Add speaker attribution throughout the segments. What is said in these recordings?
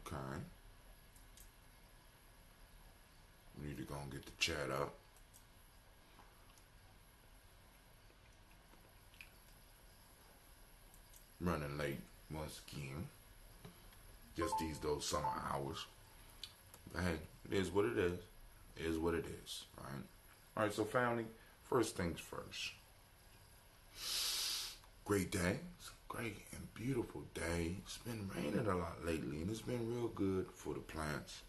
Speaker 1: Okay. We need to go and get the chat up. Running late once again. Just those summer hours. But hey, it is what it is. It is what it is. Right? Alright, so family, first things first. Great day. It's a great and beautiful day. It's been raining a lot lately, and it's been real good for the plants.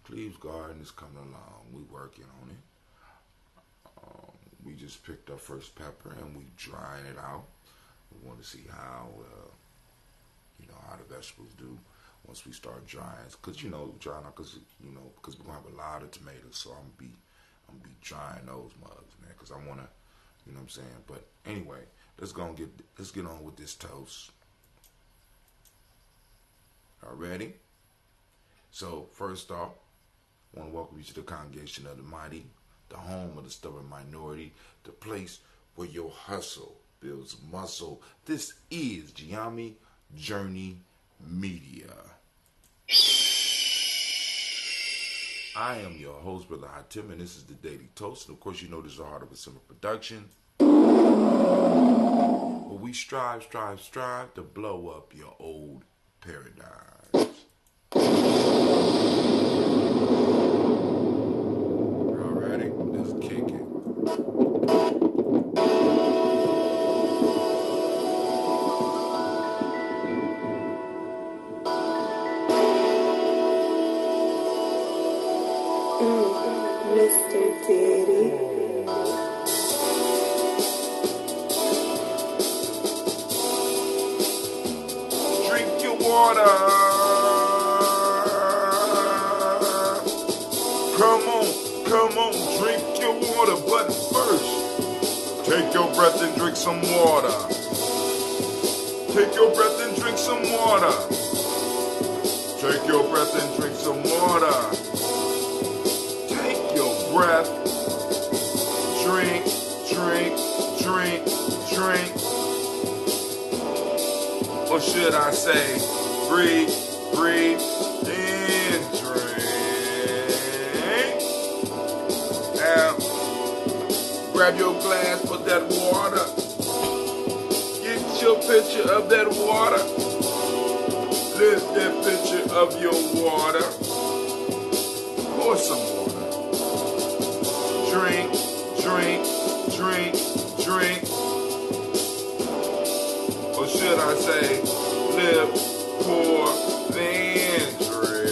Speaker 1: Cleve's garden is coming along. We working on it. We just picked our first pepper, and we drying it out. We want to see how, how the vegetables do once we start drying. Because, drying out, because we're going to have a lot of tomatoes, so I'm gonna be drying those mugs, man, because I want to, you know what I'm saying? But anyway, let's get on with this toast. Y'all ready? So, first off, I want to welcome you to the congregation of the mighty, the home of the stubborn minority, the place where your hustle builds muscle. This is Gye-Nyame Journey Media. I am your host, Brother Hatim, and this is the Daily Toast. And of course, you know this is a Heart of a Simple production. But we strive to blow up your old paradigms. All ready? Let's kick it.
Speaker 2: Mr. Diddy.
Speaker 1: Drink your water. Come on, drink your water. But first, take your breath and drink some water. Take your breath and drink some water. Take your breath and drink some water. Breath, drink, or should I say, breathe, and drink. Now, grab your glass, put that water, get your picture of that water, lift that picture of your water, pour some water. Drink. Or should I say, live, pour, then drink.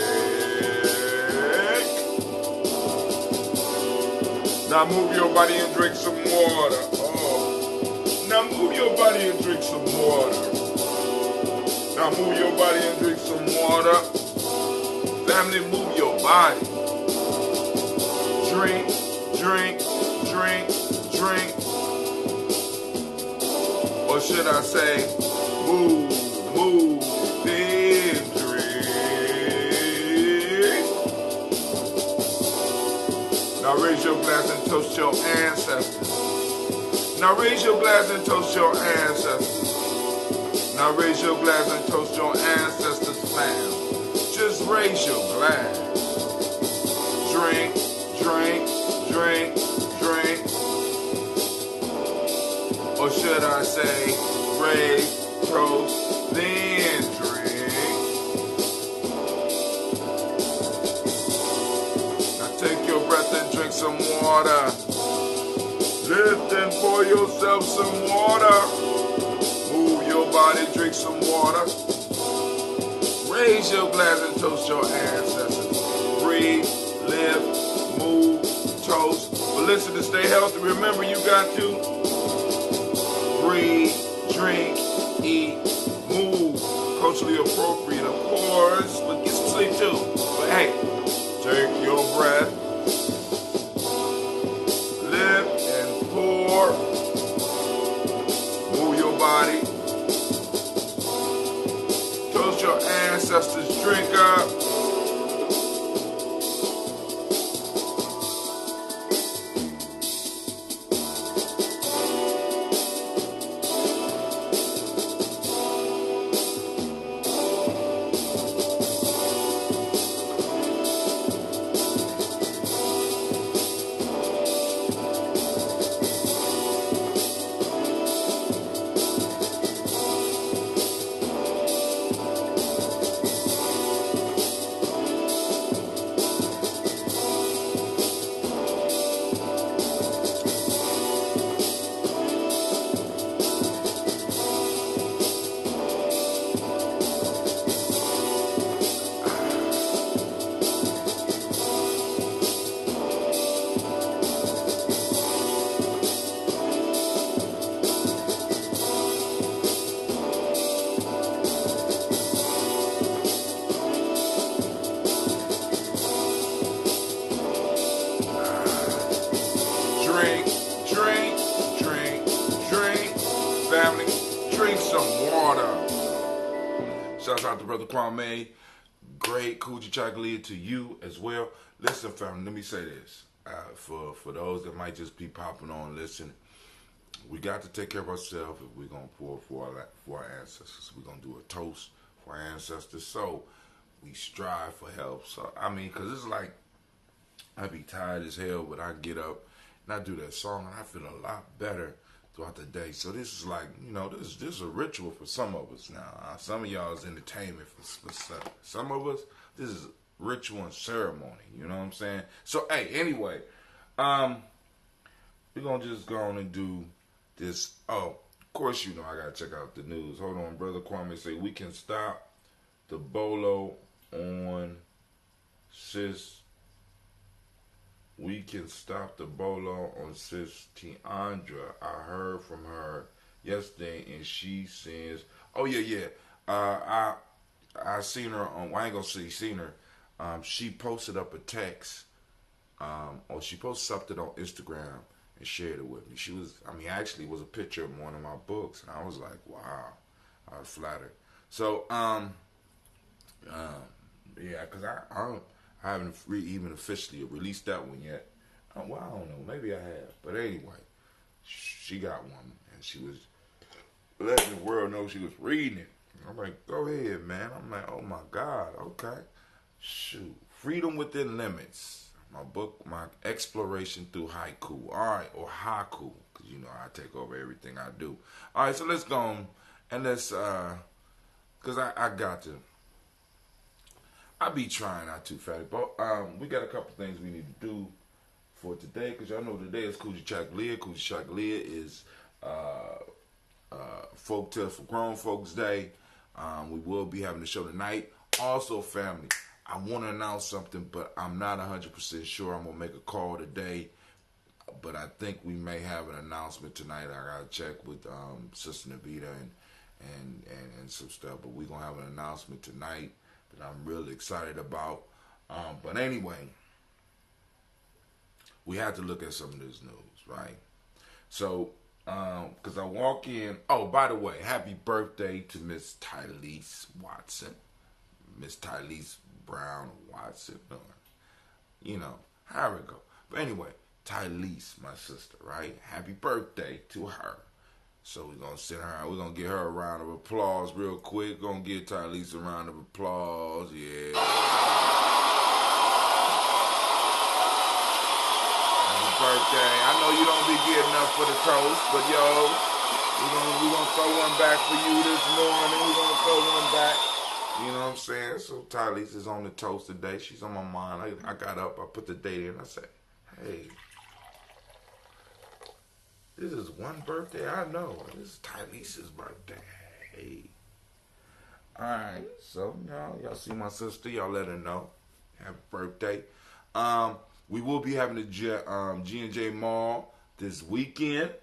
Speaker 1: Now move your body and drink some water. Oh. Now move your body and drink some water. Now move your body and drink some water. Family, move your body. Drink. Or should I say, move, then drink. Now raise your glass and toast your ancestors. Now raise your glass and toast your ancestors. Now raise your glass and toast your ancestors, fam. Just raise your glass. Drink. Or should I say, raise, toast, then drink. Now take your breath and drink some water. Lift and pour yourself some water. Move your body, drink some water. Raise your glass and toast your ancestors. Breathe, live, move, toast. But listen, to stay healthy, remember you got to breathe, drink, eat, move. Culturally appropriate, of course, but get some sleep too. But hey, take your breath, live and pour, move your body, toast your ancestors, drink up. Shouts out to Brother Kwame. Great Kujichagulia to you as well. Listen, family, let me say this. For those that might just be popping on, listen. We got to take care of ourselves if we're going to pour for our ancestors. We're going to do a toast for our ancestors. So we strive for help. So, I mean, because it's like, I be tired as hell, but I get up and I do that song and I feel a lot better throughout the day. So this is like, this is a ritual for some of us now. Some of y'all is entertainment for some of us. This is ritual and ceremony. You know what I'm saying? So, hey, anyway, we're going to just go on and do this. Oh, of course, I got to check out the news. Hold on, Brother Kwame say we can stop the bolo on sis. We can stop the bolo on sis Tiandra. I heard from her yesterday, and she says, "Oh yeah. I seen her on. Well, I ain't gonna say seen her. She posted up a text, or she posted something on Instagram and shared it with me. Actually, it was a picture of one of my books, and I was like, wow, I was flattered. So, yeah, because I haven't even officially released that one yet. Well, I don't know. Maybe I have. But anyway, she got one, and she was letting the world know she was reading it. I'm like, go ahead, man. I'm like, oh, my God. Okay. Shoot. Freedom Within Limits. My book, my exploration through haiku. All right, or haiku, because, I take over everything I do. All right, so let's go on, and let's, because I got to. I be trying not to, fatty, but we got a couple things we need to do for today, because y'all know today is Kujichagulia. Kujichagulia is Folk Tales for Grown Folks Day. We will be having the show tonight. Also, family, I want to announce something, but I'm not 100% sure. I'm going to make a call today, but I think we may have an announcement tonight. I got to check with Sister Navita and some stuff, but we're going to have an announcement tonight that I'm really excited about. But anyway, we have to look at some of this news, right? So, because I walk in, oh, by the way, happy birthday to Miss Tylese Watson. Miss Tylese Brown Watson. How it go. But anyway, Tylese, my sister, right? Happy birthday to her. So we're going to send her, we're going to give her a round of applause real quick. Going to give Tylese a round of applause. Yeah. Happy birthday. I know you don't be getting up for the toast, but we're gonna throw one back for you this morning. We're going to throw one back. You know what I'm saying? So Tylese is on the toast today. She's on my mind. I got up, I put the date in, I said, hey, this is one birthday I know. This is Tylese's birthday. Hey. Alright, so y'all see my sister, y'all let her know. Happy birthday. We will be having the G&J Mall this weekend.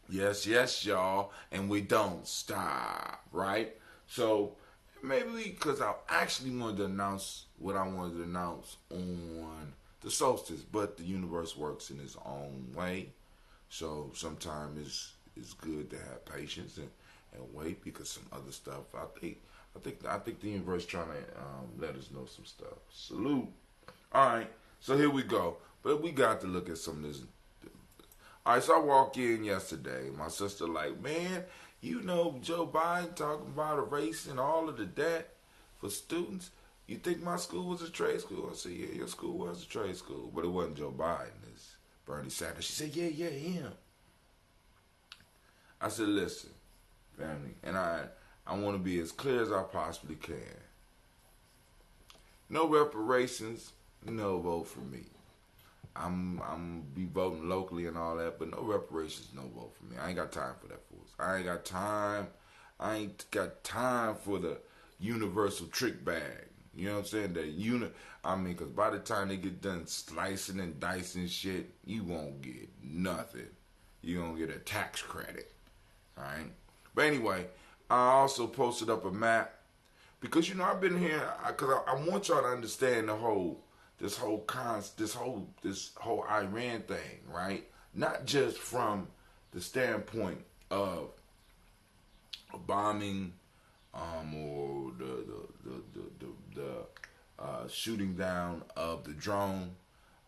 Speaker 1: Yes, y'all. And we don't stop, right? So maybe because I actually wanted to announce what I wanted to announce on the solstice, but the universe works in its own way. So sometimes it's good to have patience and wait, because some other stuff, I think the universe trying to let us know some stuff. Salute. All right, so here we go. But we got to look at some of this. All right, so I walk in yesterday. My sister like, man, Joe Biden talking about erasing all of the debt for students. You think my school was a trade school? I said, yeah, your school was a trade school. But it wasn't Joe Biden. It's Bernie Sanders. She said, yeah, him. I said, listen, family, and I want to be as clear as I possibly can. No reparations, no vote for me. I'm be voting locally and all that, but no reparations, no vote for me. I ain't got time for that fools. I ain't got time for the universal trick bag. You know what I'm saying? Because by the time they get done slicing and dicing shit, you won't get nothing. You don't get a tax credit. All right? But anyway, I also posted up a map because, I've been here, because I want y'all to understand this whole Iran thing, right? Not just from the standpoint of bombing or the shooting down of the drone.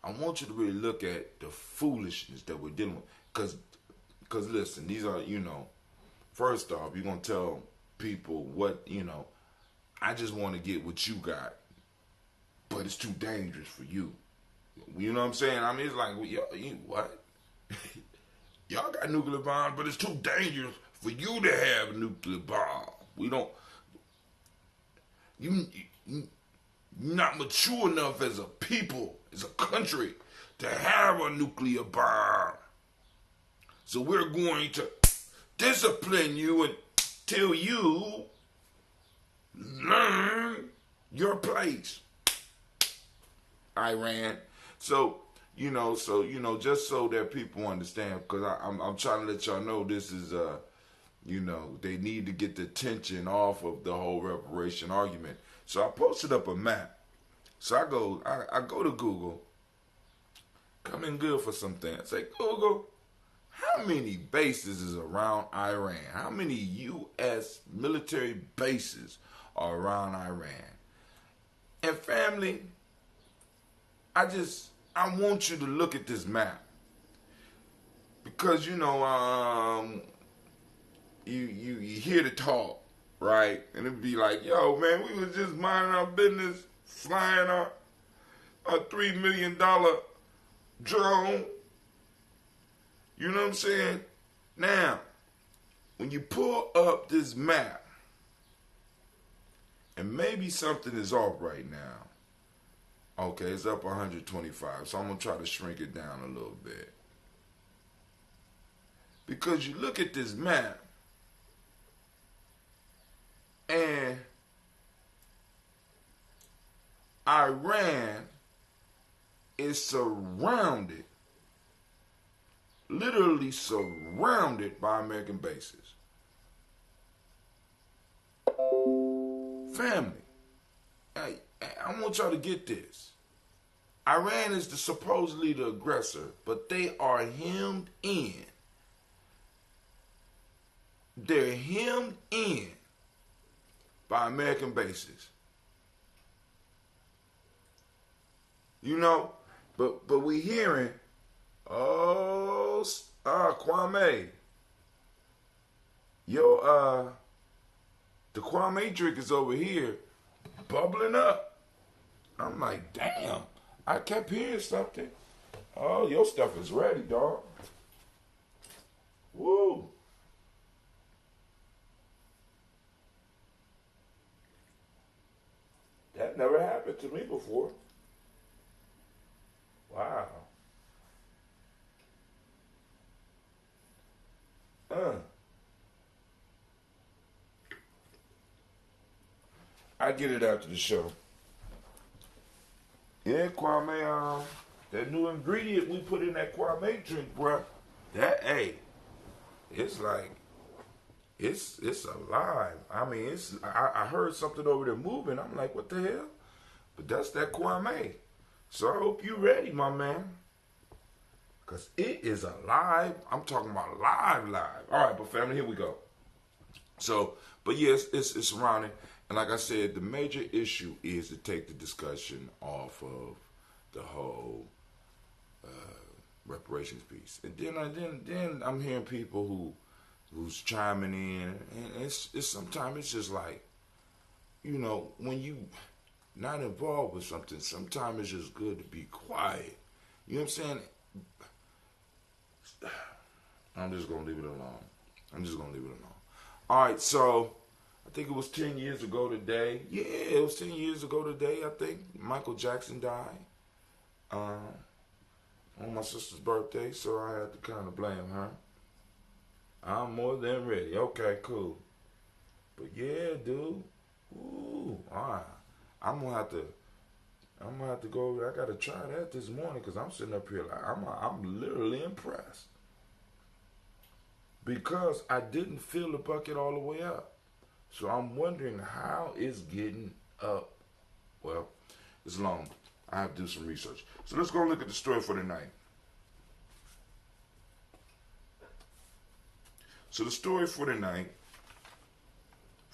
Speaker 1: I want you to really look at the foolishness that we're dealing with. Because listen, these are, first off, you're going to tell people what, I just want to get what you got, but it's too dangerous for you. You know what I'm saying? I mean, it's like, well, what? Y'all got nuclear bombs, but it's too dangerous for you to have a nuclear bomb. We don't, you're not mature enough as a people, as a country, to have a nuclear bomb. So we're going to discipline you until you learn your place. Iran. So, just so that people understand, because I'm trying to let y'all know this is, they need to get the attention off of the whole reparation argument. So I posted up a map. So I go to Google, come in good for something. I say, Google, how many bases is around Iran? How many U.S. military bases are around Iran? And family, I want you to look at this map. Because, you hear the talk, right? And it'd be like, yo, man, we was just minding our business, flying our $3 million drone. You know what I'm saying? Now, when you pull up this map, and maybe something is off right now. Okay, it's up 125, so I'm going to try to shrink it down a little bit. Because you look at this map, and Iran is surrounded, literally surrounded by American bases. Family, I want y'all to get this. Iran is supposedly the aggressor, but they are hemmed in. They're hemmed in by American bases. But we hearing, Kwame, the Kwame drink is over here bubbling up. I'm like, damn, I kept hearing something. Oh, your stuff is ready, dog. Woo. That never happened to me before. Wow. I get it after the show. Yeah, Kwame, that new ingredient we put in that Kwame drink, bruh. It's like, it's alive. I mean, I heard something over there moving. I'm like, what the hell? But that's that Kwame. So I hope you ready, my man. Because it is alive. I'm talking about live. All right, but family, here we go. So, but yes, it's surrounding. And like I said, the major issue is to take the discussion off of the whole reparations piece. And then I'm hearing people who's chiming in, and it's sometimes it's just like, when you not involved with something, sometimes it's just good to be quiet. You know what I'm saying? I'm just gonna leave it alone. All right, so I think it was 10 years ago today. Yeah, it was 10 years ago today, I think. Michael Jackson died on my sister's birthday, so I had to kind of blame her. I'm more than ready. Okay, cool. But yeah, dude. Ooh, all right. I'm gonna have to go over there. I gotta try that this morning because I'm sitting up here like I'm literally impressed. Because I didn't fill the bucket all the way up. So I'm wondering how it's getting up. Well, it's long. I have to do some research. So let's go look at the story for tonight. So the story for tonight,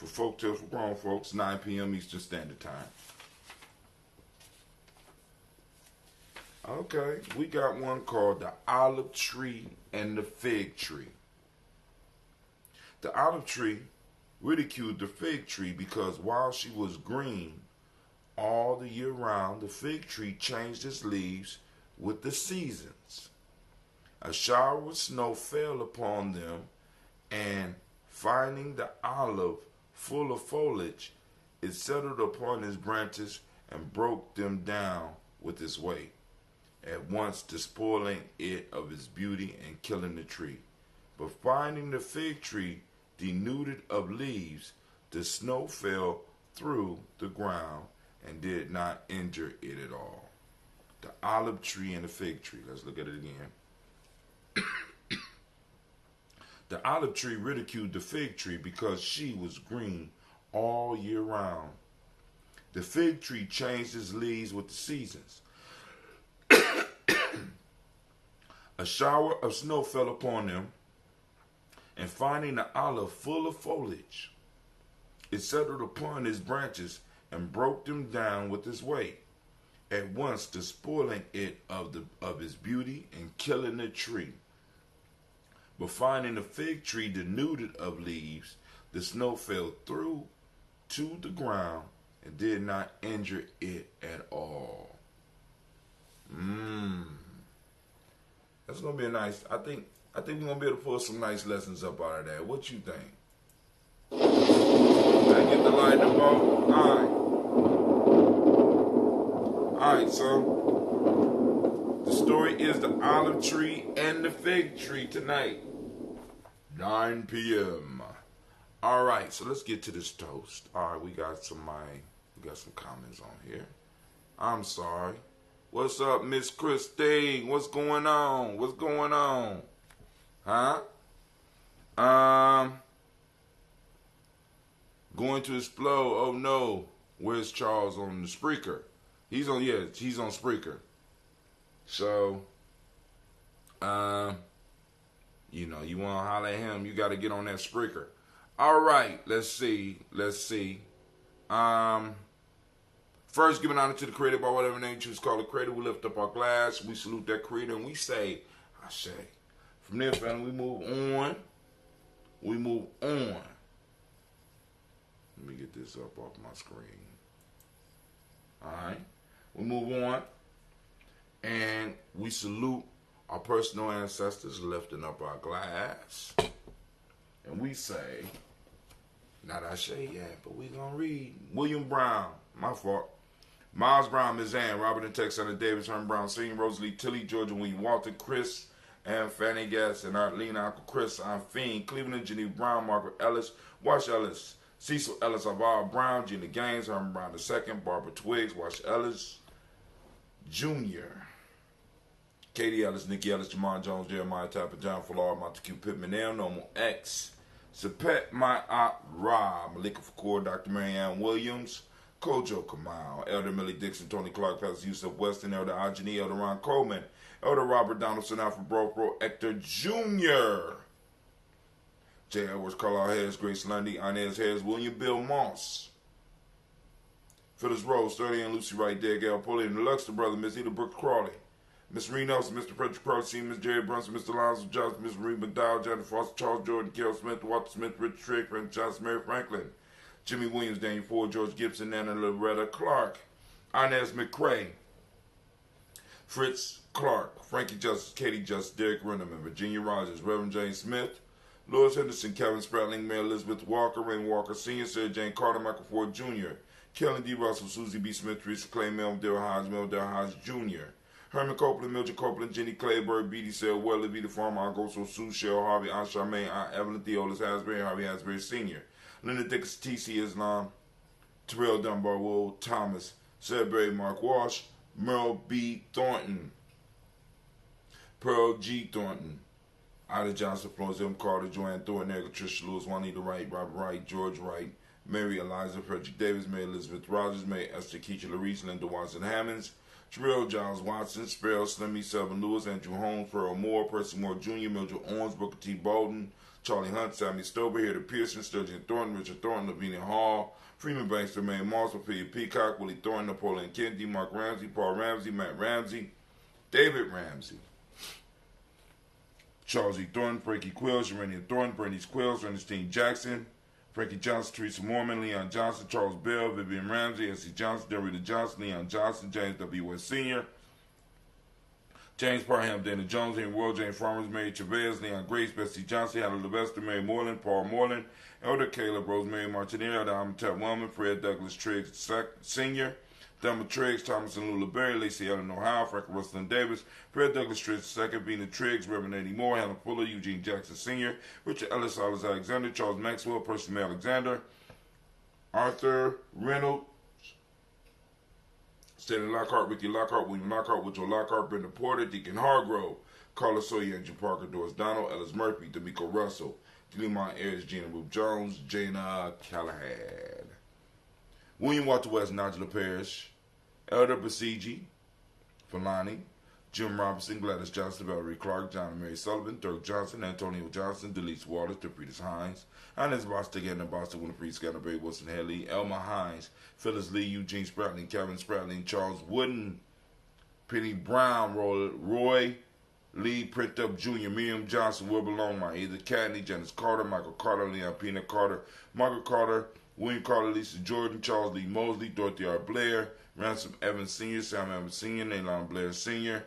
Speaker 1: for Folk Tales for Grown Folks, 9 p.m. Eastern Standard Time. Okay, we got one called The Olive Tree and the Fig Tree. The olive tree ridiculed the fig tree because while she was green all the year round, the fig tree changed its leaves with the seasons. A shower of snow fell upon them, and finding the olive full of foliage, it settled upon its branches and broke them down with its weight, at once despoiling it of its beauty and killing the tree. But finding the fig tree denuded of leaves, the snow fell through the ground and did not injure it at all. The olive tree and the fig tree. Let's look at it again. The olive tree ridiculed the fig tree because she was green all year round. The fig tree changed its leaves with the seasons. A shower of snow fell upon them, and finding the olive full of foliage, it settled upon its branches and broke them down with its weight, at once despoiling it of its beauty and killing the tree. But finding the fig tree denuded of leaves, the snow fell through to the ground and did not injure it at all. That's gonna be a nice. I think we're gonna be able to pull some nice lessons up out of that. What you think? Did I get the light up on? Alright, so the story is the olive tree and the fig tree tonight. 9 p.m. Alright, so let's get to this toast. Alright, we got some comments on here. I'm sorry. What's up, Miss Christine? What's going on? What's going on? Huh? Going to explode. Oh no. Where's Charles on the Spreaker? He's on Spreaker. So, you want to holler at him, you got to get on that Spreaker. All right, let's see. First, giving honor to the Creator by whatever name you choose to call the Creator. We lift up our glass, we salute that Creator, and we say, Ashe. From there, family, we move on. Let me get this up off my screen. All right. We move on. And we salute our personal ancestors, lifting up our glass. And we say, not Ashe yet, but we going to read. William Brown, my fault. Miles Brown, Ms. Ann, Robert and Tex, Senator Davis, Herman Brown, Sr., Rosalie, Tilly, Georgia, William Walton, Chris, and Fanny Gass, and Aunt Lena, Uncle Chris, Aunt Fiend, Cleveland, Jenny Brown, Margaret Ellis, Wash Ellis, Cecil Ellis, Avar Brown, Gina Gaines, Herman Brown II, Barbara Twiggs, Wash Ellis, Jr., Katie Ellis, Nikki Ellis, Jamon Jones, Jeremiah Tapper, John Fuller, Montague Pittman, L, Normal X, Sepet, My Aunt Rob, Malika Fakour, Dr. Marianne Williams, Kojo Kamal, Elder Millie Dixon, Tony Clark, Pastor Yusuf Weston, Elder Ajani, Elder Ron Coleman, Elder Robert Donaldson, Alfred Bro, Hector Jr., J. Edwards, Carlisle Harris, Grace Lundy, Inez Harris, William Bill Moss, Phyllis Rose, 30 and Lucy Wright, Dale Gail Pulley, and the Luxton brother, Miss Eda Brooks Crawley, Miss Marie Nelson, Mr. Frederick Crowley, Miss Jerry Brunson, Mr. Lonzo Johnson, Miss Marie McDowell, Johnny Foster, Charles Jordan, Carol Smith, Walter Smith, Rich Trigg, Frank Johnson, Mary Franklin, Jimmy Williams, Daniel Ford, George Gibson, Nana Loretta Clark, Inez McCrae, Fritz Clark, Frankie Justice, Katie Justice, Derek Renneman, Virginia Rogers, Reverend Jane Smith, Louis Henderson, Kevin Spratling, Mary Elizabeth Walker, Rain Walker Sr., Sarah Jane Carter, Michael Ford Jr., Kellen D. Russell, Susie B. Smith, Teresa Clay, Mel Dale Hodge Jr., Herman Copeland, Mildred Copeland, Jenny Clayburg, B.D. Sale, Weller, Vita Farmer, Aunt Goso, Sue, Cheryl Harvey, Aunt Charmaine, Aunt Evelyn, Theolis Hasbury, Harvey Hasbury Sr., Linda Dickinson, T.C. Islam, Terrell Dunbar, Will Thomas, Sudbury, Mark Walsh, Merle B. Thornton, Pearl G. Thornton, Ida Johnson, Florence M. Carter, Joanne Thornton, Erica Tricia Lewis, Juanita Wright, Robert Wright, George Wright, Mary Eliza, Frederick Davis, Mary Elizabeth Rogers, Mary Esther Keisha Larice, Linda Watson Hammonds, Terrell Giles Watson, Sparrow Slimmy, Selvin Lewis, Andrew Holmes, Pearl Moore, Percy Moore Jr., Mildred Owens, Booker T. Bolden, Charlie Hunt, Sammy Stover, Harry Pearson, Sturgeon Thornton, Richard Thornton, Lavinia Hall, Freeman Banks, Jermaine Moss, Sophia Peacock, Willie Thornton, Napoleon Kennedy, Mark Ramsey, Paul Ramsey, Matt Ramsey, David Ramsey, Charles E. Thornton, Frankie Quills, Urania Thornton, Bernice Quills, Ernestine Jackson, Frankie Johnson, Teresa Mormon, Leon Johnson, Charles Bell, Vivian Ramsey, S.C. Johnson, Delrita Johnson, Leon Johnson, James W. West Sr., James Parham, Dana Jones, Henry World, James Farmers, Mary Chavez, Leon Grace, Bessie Johnson, Hannah Levester, Mary Moreland, Paul Moreland, Elder Caleb, Rosemary Martinez, Elder Amitab Wellman, Fred Douglas Triggs Sr., Thelma Triggs, Thomas and Lula Berry, Lacey Ellen Ohio, Frank Russell Davis, Fred Douglas Triggs II, Vina Triggs, Reverend Eddie Moore, Hannah Fuller, Eugene Jackson Sr., Richard Ellis, Alice Alexander, Charles Maxwell, Percy May Alexander, Arthur Reynolds, Stanley Lockhart, Ricky Lockhart, William Lockhart, Woodrow Lockhart, Brenda Porter, Deacon Hargrove, Carlos Sawyer, Andrew Parker, Doris Donald, Ellis Murphy, D'Amico Russell, Delimont Ayers, Gina Ruth Jones, Jana Callahan, William Walter West, Nigel Parrish, Elder Basiji, Falani, Jim Robinson, Gladys Johnson, Valerie Clark, John and Mary Sullivan, Dirk Johnson, Antonio Johnson, Delise Waters, DeFritas Hines, Inez Bostic, Edna Bostic, Winifred Scatterberry, Wilson Haley, Elma Hines, Phyllis Lee, Eugene Spratling, Kevin Spratling, Charles Wooden, Penny Brown, Roy Lee, Print Up Jr., Miriam Johnson, Wilbur Longmire, Either Cadney, Janice Carter, Michael Carter, Leon Pena Carter, Margaret Carter, William Carter, Lisa Jordan, Charles Lee Mosley, Dorothy R. Blair, Ransom Evans Sr., Sam Evans Sr., Naylon Blair Sr.,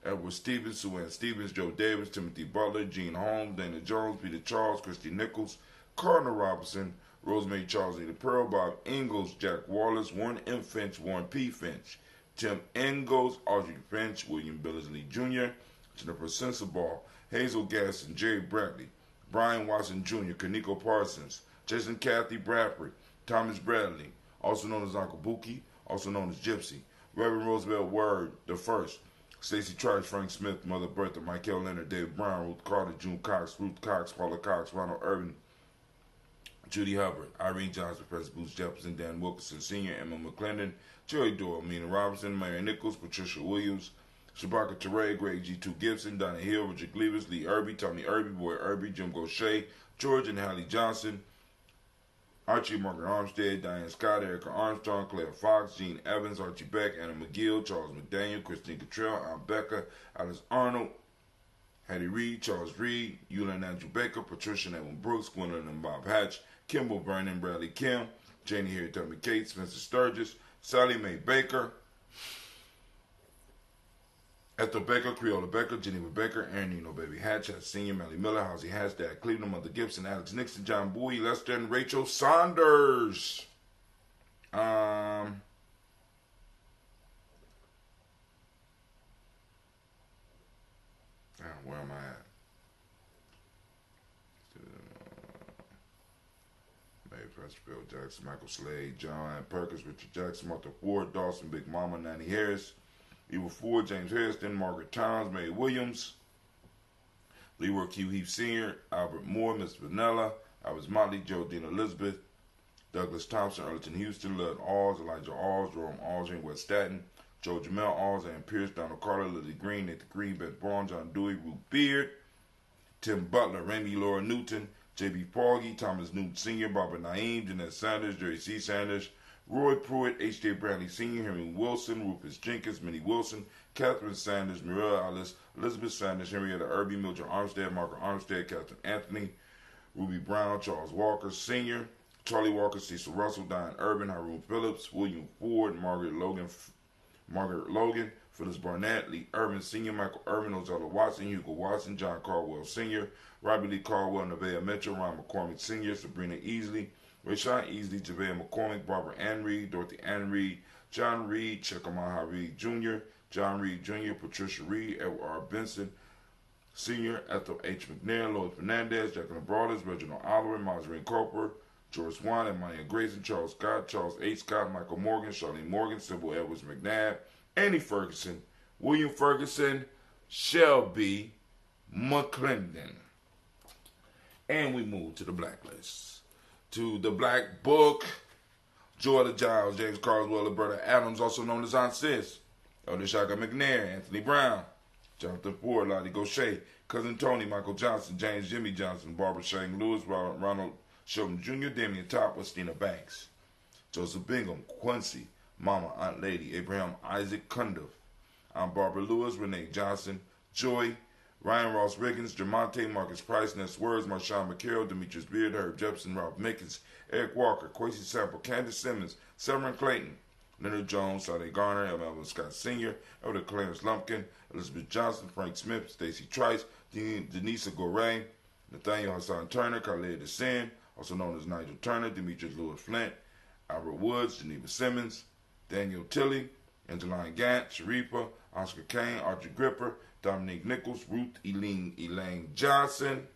Speaker 1: Edward Stevens, Sue Ann Stevens, Joe Davis, Timothy Butler, Gene Holmes, Dana Jones, Peter Charles, Christy Nichols, Cardinal Robinson, Rosemary Charles A. Pearl, Bob Ingalls, Jack Wallace, Warren M. Finch, Warren P. Finch, Tim Ingalls, Audrey Finch, William Billingsley Jr., Jennifer Sensabaugh, Hazel Gasson, Jerry Bradley, Brian Watson Jr., Kaniko Parsons, Jason Kathy Bradford, Thomas Bradley, also known as Uncle Buki, also known as Gypsy, Reverend Roosevelt Word the First, Stacey Trice, Frank Smith, Mother Bertha, Michael Leonard, David Brown, Ruth Carter, June Cox, Ruth Cox, Paula Cox, Ronald Irvin, Judy Hubbard, Irene Johnson, Professor Bruce Jefferson, Dan Wilkinson Sr., Emma McClendon, Joey Doyle, Mina Robinson, Mary Nichols, Patricia Williams, Shabaka Teray, Greg G2 Gibson, Donna Hill, Richard Cleavers, Lee Irby, Tommy Irby, Boy Irby, Jim Gaucher, George and Hallie Johnson, Archie Margaret Armstead, Diane Scott, Erica Armstrong, Claire Fox, Gene Evans, Archie Beck, Anna McGill, Charles McDaniel, Christine Cottrell, Aunt Becca, Alice Arnold, Hattie Reed, Charles Reed, Eula and Andrew Baker, Patricia and Evan Brooks, Gwendolyn and Bob Hatch, Kimball Vernon, Bradley Kim, Janie Harry Tommy Kate, Spencer Sturgis, Sally Mae Baker, Ethel Baker, Creola Baker, Geneva Baker, Aaron Nino Baby Hatchet, Senior, Melly Miller, Housie Hashtag, Cleveland, Mother Gibson, Alex Nixon, John Bowie, Lester, and Rachel Saunders. Where am I at? May Pressfield, Jackson, Michael Slade, John Perkins, Richard Jackson, Martha Ford, Dawson, Big Mama, Nanny Harris, Eva Ford, James Harrison, Margaret Towns, Mae Williams, Leroy Q. Heath Sr., Albert Moore, Miss Vanilla, Albert Motley, Geraldine Elizabeth, Douglas Thompson, Erleton Houston, Lud Alls, Elijah Alls, Jerome Alls, West Staten, Joe Jamel Alls, Ann Pierce, Donald Carter, Lily Green, Nathan Green, Beth Braun, John Dewey, Ruth Beard, Tim Butler, Randy Laura Newton, J.B. Porgy, Thomas Newton Sr., Barbara Naeem, Jeanette Sanders, Jerry C. Sanders, Roy Pruitt, H.J. Bradley Sr., Henry Wilson, Rufus Jenkins, Minnie Wilson, Catherine Sanders, Mirella Alice, Elizabeth Sanders, Henrietta Irby, Mildred Armstead, Margaret Armstead, Catherine Anthony, Ruby Brown, Charles Walker Sr., Charlie Walker, Cecil Russell, Diane Urban, Haroon Phillips, William Ford, Margaret Logan, Phyllis Barnett, Lee Urban Sr., Michael Urban, Ozella Watson, Hugo Watson, John Caldwell Sr., Robbie Lee Caldwell, Nevaeh Mitchell, Ron McCormick Sr., Sabrina Easley, Rashawn Easley, JaVale McCormick, Barbara Ann Reed, Dorothy Ann Reed, John Reed, Chekamaha Reed Jr., John Reed Jr., Patricia Reed, Edward R. Benson Sr., Ethel H. McNair, Lloyd Fernandez, Jacqueline Broaders, Reginald Oliver, Maserine Cooper, George Swan, Emmanuel Grayson, Charles Scott, Charles H. Scott, Michael Morgan, Charlene Morgan, Sybil Edwards McNabb, Annie Ferguson, William Ferguson, Shelby McClendon. And we move to the blacklist. To the Black Book, Jordan Giles, James Carswell, Alberta Adams, also known as Aunt Sis, Elder Shaka McNair, Anthony Brown, Jonathan Ford, Lottie Gaucher, Cousin Tony, Michael Johnson, James Jimmy Johnson, Barbara Shane Lewis, Ronald Shelton Jr., Damian Top, Stina Banks, Joseph Bingham, Quincy, Mama, Aunt Lady, Abraham Isaac Cundiff, Aunt Barbara Lewis, Renee Johnson, Joy, Ryan Ross Riggins, Jamonte, Marcus Price, Ness Words, Marshawn McCarroll, Demetrius Beard, Herb Jepson, Ralph Mickens, Eric Walker, Quincy Sample, Candace Simmons, Severin Clayton, Leonard Jones, Sade Garner, Melvin Scott Sr., Elder Clarence Lumpkin, Elizabeth Johnson, Frank Smith, Stacy Trice, Denise Goray, Nathaniel Hassan Turner, Khaled Descend, also known as Nigel Turner, Demetrius Lewis Flint, Albert Woods, Geneva Simmons, Daniel Tilley, Angeline Gant, Sharifa, Oscar Kane, Archie Gripper, Dominique Nichols, Ruth Elaine Johnson.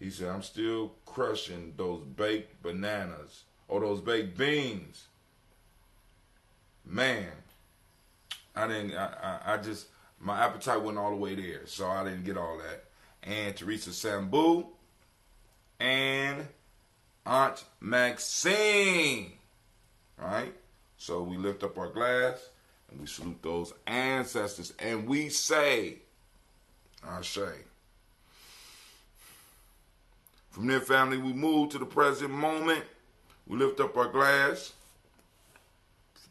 Speaker 1: He said, I'm still crushing those baked bananas or those baked beans. Man, I just, my appetite went all the way there, so I didn't get all that. And Teresa Sambu and Aunt Maxine. Right? So we lift up our glass and we salute those ancestors and we say, Ashe. From their family, we move to the present moment. We lift up our glass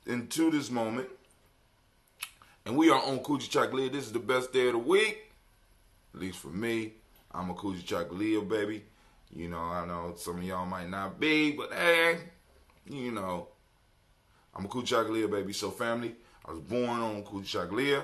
Speaker 1: into this moment. And we are on Kujichagulia. This is the best day of the week. At least for me. I'm a Kujichagulia, baby. You know, I know some of y'all might not be, but hey, you know, I'm a Kujichagulia, baby. So family, I was born on Kujichagulia.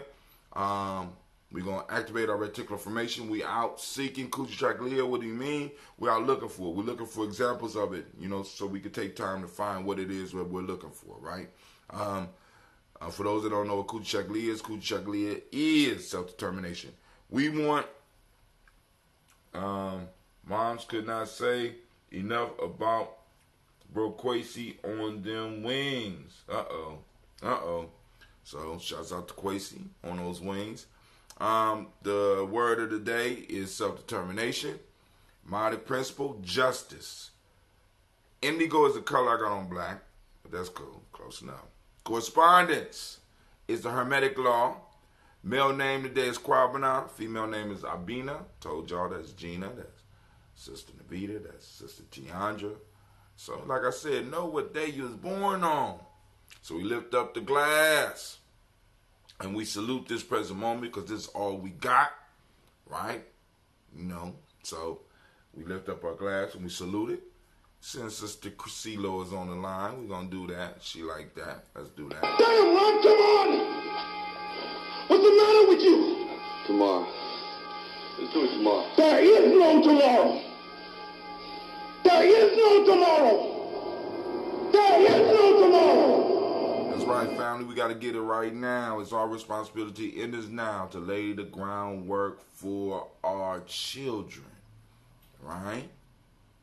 Speaker 1: We're going to activate our reticular formation. We out seeking Kujichagulia. What do you mean? We're out looking for it. We're looking for examples of it, you know, so we can take time to find what it is that we're looking for, right? For those that don't know what Kujichagulia is self-determination. We want, moms could not say enough about Bro Quasi on them wings. So, shouts out to Quasi on those wings. The word of the day is self-determination. Modic principle, justice. Indigo is the color I got on black, but that's cool. Close enough. Correspondence is the Hermetic law. Male name today is Kwabana. Female name is Abina. Told y'all that's Gina. That's Sister Navita. That's Sister Tiandra. So, like I said, know what day you was born on. So we lift up the glass. And we salute this present moment because this is all we got, right? You know, so we lift up our glass and we salute it. Since Sister CeeLo is on the line, we're going to do that. She like that. Let's do that.
Speaker 3: Damn, Ron, come on! What's the matter with you? Tomorrow. Let's do it tomorrow. There is no tomorrow. There is no tomorrow. There is no tomorrow.
Speaker 1: That's right, family. We got to get it right now. It's our responsibility in this now to lay the groundwork for our children, right?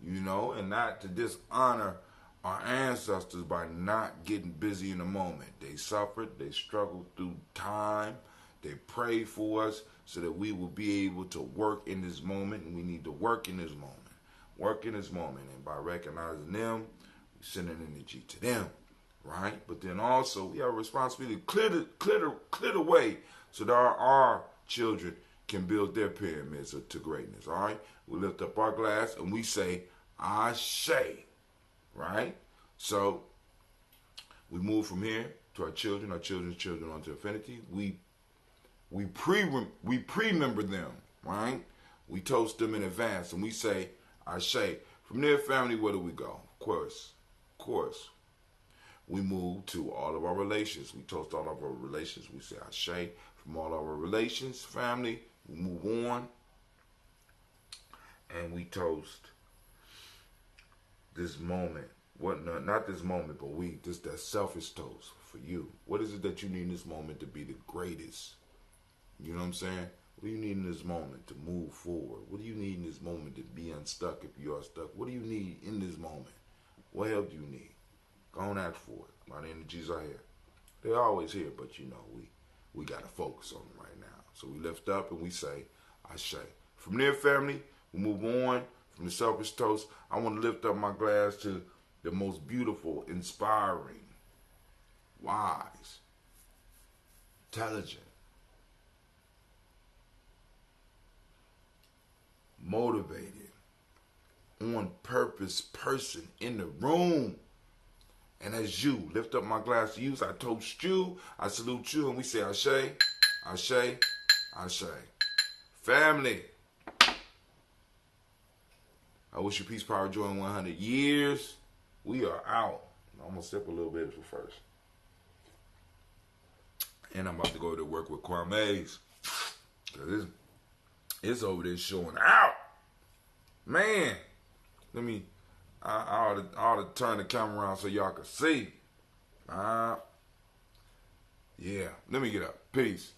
Speaker 1: You know, and not to dishonor our ancestors by not getting busy in the moment. They suffered, they struggled through time, they prayed for us so that we will be able to work in this moment, and we need to work in this moment. Work in this moment, and by recognizing them, we send an energy to them. Right, but then also we have a responsibility to clear the way so that our children can build their pyramids to greatness. All right, we lift up our glass and we say Ashe. Right, so we move from here to our children's children onto infinity. We pre-remember them. Right, we toast them in advance and we say Ashe. From their family, where do we go? Of course. We move to all of our relations. We toast all of our relations. We say Ashe. From all of our relations, family, we move on. And we toast this moment. Not this moment, but just that selfish toast for you. What is it that you need in this moment to be the greatest? You know what I'm saying? What do you need in this moment to move forward? What do you need in this moment to be unstuck if you are stuck? What do you need in this moment? What help do you need? Go on, ask for it. My energies are here. They're always here, but you know, we got to focus on them right now. So we lift up and we say, Ashe. From there, family, we move on from the selfish toast. I want to lift up my glass to the most beautiful, inspiring, wise, intelligent, motivated, on purpose person in the room. And as you lift up my glass to you, I toast you, I salute you, and we say Ashe, Ashe, Ashe. Family, I wish you peace, power, joy, and 100 years. We are out. I'm going to sip a little bit first. And I'm about to go to work with Kwame's. Because it's over there showing out. Man, I ought to turn the camera around so y'all can see. Yeah, let me get up. Peace.